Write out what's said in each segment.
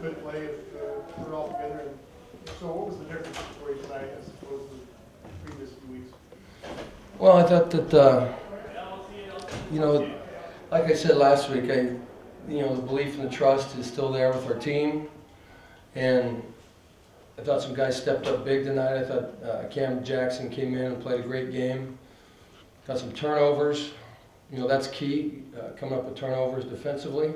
could play if we're all together. And so what was the difference for you tonight as opposed to the previous few weeks? Well, I thought that, like I said last week, the belief and the trust is still there with our team. And I thought some guys stepped up big tonight. I thought Cam Jackson came in and played a great game. Got some turnovers. That's key, coming up with turnovers defensively.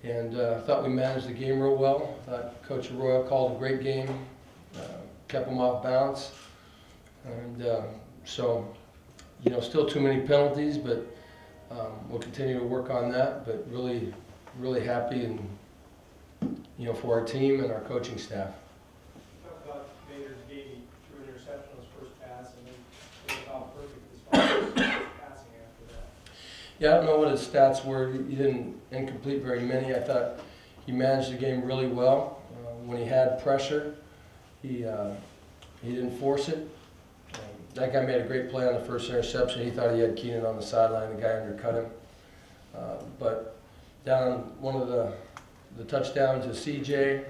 And I thought we managed the game real well. I thought Coach Arroyo called a great game, kept them off balance. And so, still too many penalties, but we'll continue to work on that. But really, really happy and for our team and our coaching staff. Talk about Vader's game. He threw an interception on his first pass, and then it was all perfect as far as passing after that. Yeah, I don't know what his stats were. He didn't incomplete very many. I thought he managed the game really well. When he had pressure, he didn't force it. That guy made a great play on the first interception. He thought he had Keenan on the sideline. The guy undercut him. But down on one of the touchdowns to CJ,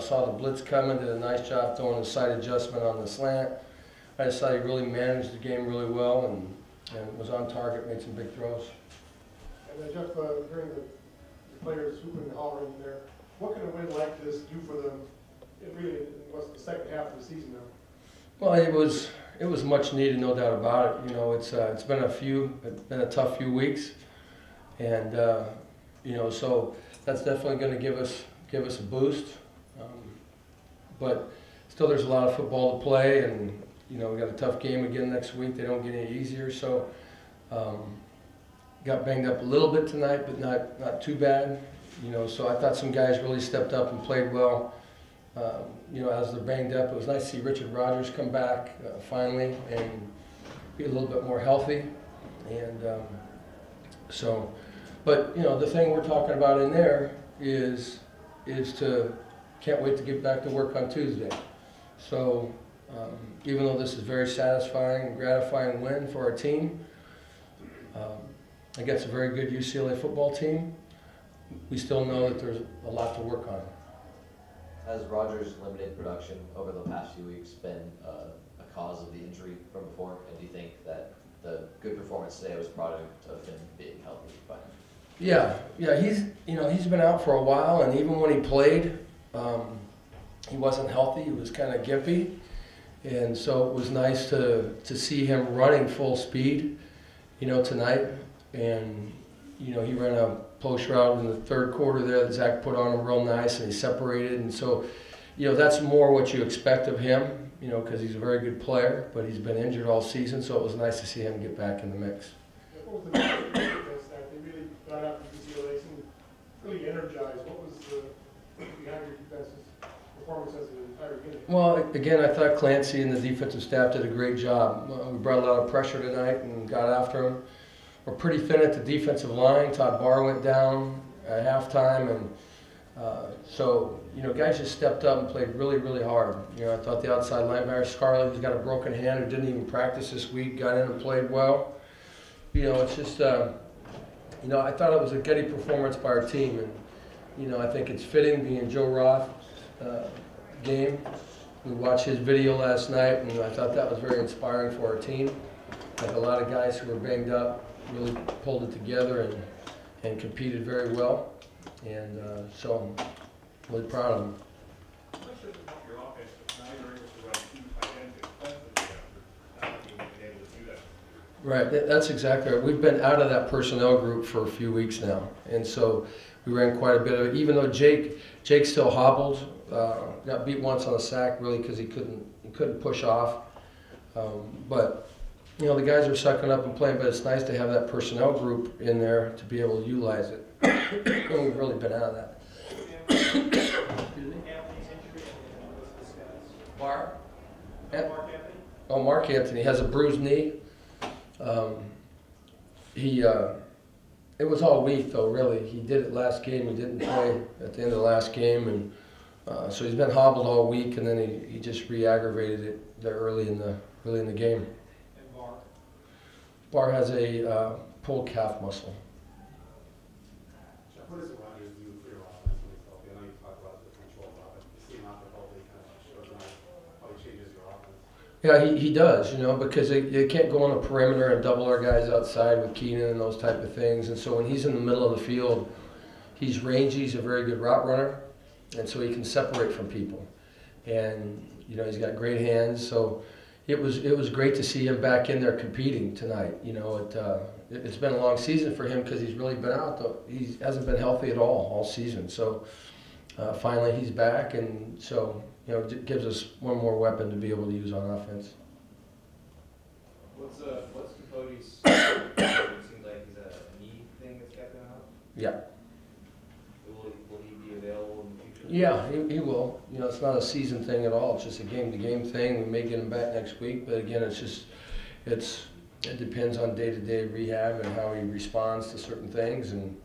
saw the blitz coming, did a nice job throwing a side adjustment on the slant. I just thought he really managed the game really well and was on target, made some big throws. And Jeff, hearing the players hooping and hollering there, what can a win like this do for them? It really was the second half of the season now. Well, it was much needed, no doubt about it. It's been a tough few weeks, and so that's definitely going to give us a boost. But still, there's a lot of football to play, and we got a tough game again next week. They don't get any easier, so got banged up a little bit tonight, but not too bad. So I thought some guys really stepped up and played well. As they're banged up, it was nice to see Richard Rogers come back finally and be a little bit more healthy. And but the thing we're talking about in there is can't wait to get back to work on Tuesday. So even though this is a very satisfying and gratifying win for our team, against a very good UCLA football team, we still know that there's a lot to work on. Has Rogers' limited production over the past few weeks been a cause of the injury from before? And do you think that the good performance today was product of him being healthy by now? Yeah, he's been out for a while, and even when he played, he wasn't healthy. He was kind of gimpy, and so it was nice to see him running full speed, tonight. And he ran a post route in the third quarter there that Zach put on him real nice, and he separated. And so, that's more what you expect of him, because he's a very good player, but he's been injured all season, so it was nice to see him get back in the mix. What was the defense that they really got after UCLA, seemed really energized? What was behind your defense's performance as an entire unit? Well, again, I thought Clancy and the defensive staff did a great job. We brought a lot of pressure tonight and got after him. We're pretty thin at the defensive line. Todd Barr went down at halftime, and so guys just stepped up and played really, really hard. I thought the outside linebacker Scarlett, who's got a broken hand, who didn't even practice this week, got in and played well. It's just I thought it was a gutty performance by our team, and I think it's fitting being Joe Roth's game. We watched his video last night, and I thought that was very inspiring for our team. Like a lot of guys who were banged up really pulled it together and competed very well, and so I'm really proud of them. Your offense, now you're able to run two tight ends defensively after not being able to do that. Right, that's exactly right. We've been out of that personnel group for a few weeks now, and so we ran quite a bit of it. Even though Jake still hobbled, got beat once on a sack, really because he couldn't push off, but. The guys are sucking up and playing, but it's nice to have that personnel group in there to be able to utilize it. And we've really been out of that. Mark Anthony has a bruised knee. It was all week though, really. He did it last game. He didn't play at the end of the last game, and so he's been hobbled all week, and then he just re-aggravated it there early in the game. Barr has a pulled calf muscle. What does Rogers do for your offense when he's healthy? I know you talked about Yeah, he does, because they can't go on the perimeter and double our guys outside with Keenan and those type of things. And so when he's in the middle of the field, he's rangy, he's a very good route runner, and so he can separate from people. And, he's got great hands, so it was great to see him back in there competing tonight. It's been a long season for him because he's really been out, though. He hasn't been healthy at all season. So finally he's back, and so, it gives us one more weapon to be able to use on offense. What's Capote's? It seems like he's a knee thing that's kept him out. Yeah. Will he be available in the future? Yeah, he will. It's not a season thing at all. It's just a game-to-game thing. We may get him back next week, but again, it depends on day-to-day rehab and how he responds to certain things. And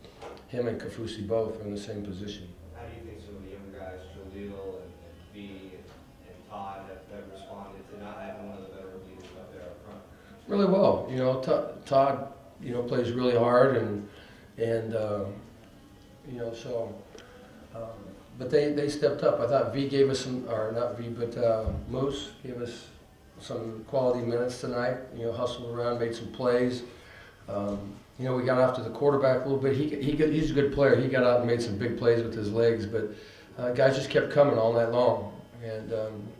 him and Kafusi both are in the same position. How do you think some of the younger guys, Jaleel and B and Todd, have responded to not having one of the veteran leaders up there up front? Really well. Todd, plays really hard and but they stepped up. I thought V gave us some, or not V, but Moose gave us some quality minutes tonight. Hustled around, made some plays. We got after the quarterback a little bit. He's a good player. He got out and made some big plays with his legs, but guys just kept coming all night long. And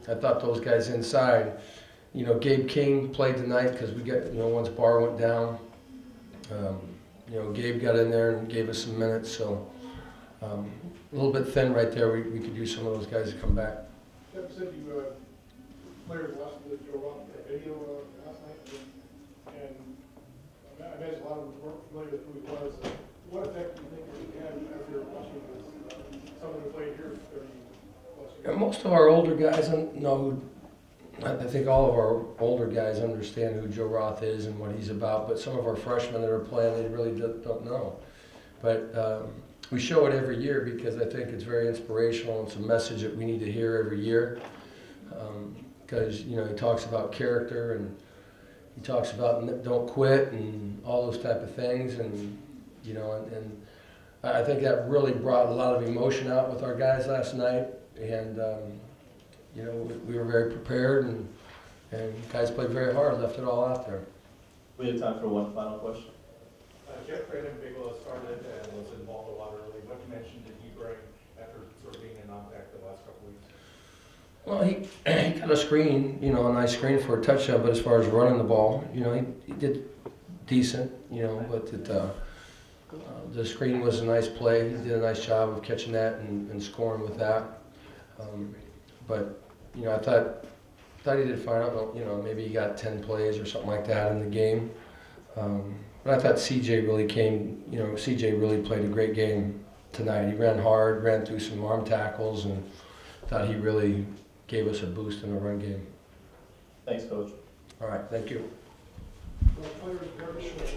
I thought those guys inside, Gabe King played tonight because we got, once Barr went down, Gabe got in there and gave us some minutes. So a little bit thin right there. We could use some of those guys to come back. Jeff said you players watched the Joe Rock video last night, and I imagine a lot of them weren't familiar with who he was. What effect do you think it had after watching this? Someone who played here, Most of our older guys know who. I think all of our older guys understand who Joe Roth is and what he's about, but some of our freshmen that are playing, they really don't know. But we show it every year because I think it's very inspirational. It's a message that we need to hear every year. Because he talks about character and he talks about don't quit and all those type of things, and I think that really brought a lot of emotion out with our guys last night, and we were very prepared, and guys played very hard, left it all out there. We have time for one final question. Jeff Brandon Bigelow started and was involved a lot early. What dimension did he bring after sort of being in non-back the last couple weeks? Well, he got a screen, a nice screen for a touchdown, but as far as running the ball, he did decent, but the screen was a nice play. He did a nice job of catching that and scoring with that. But, I thought he did fine. I don't know, maybe he got 10 plays or something like that in the game. But I thought CJ really played a great game tonight. He ran hard, ran through some arm tackles, and thought he really gave us a boost in the run game. Thanks, Coach. All right, thank you. players very short.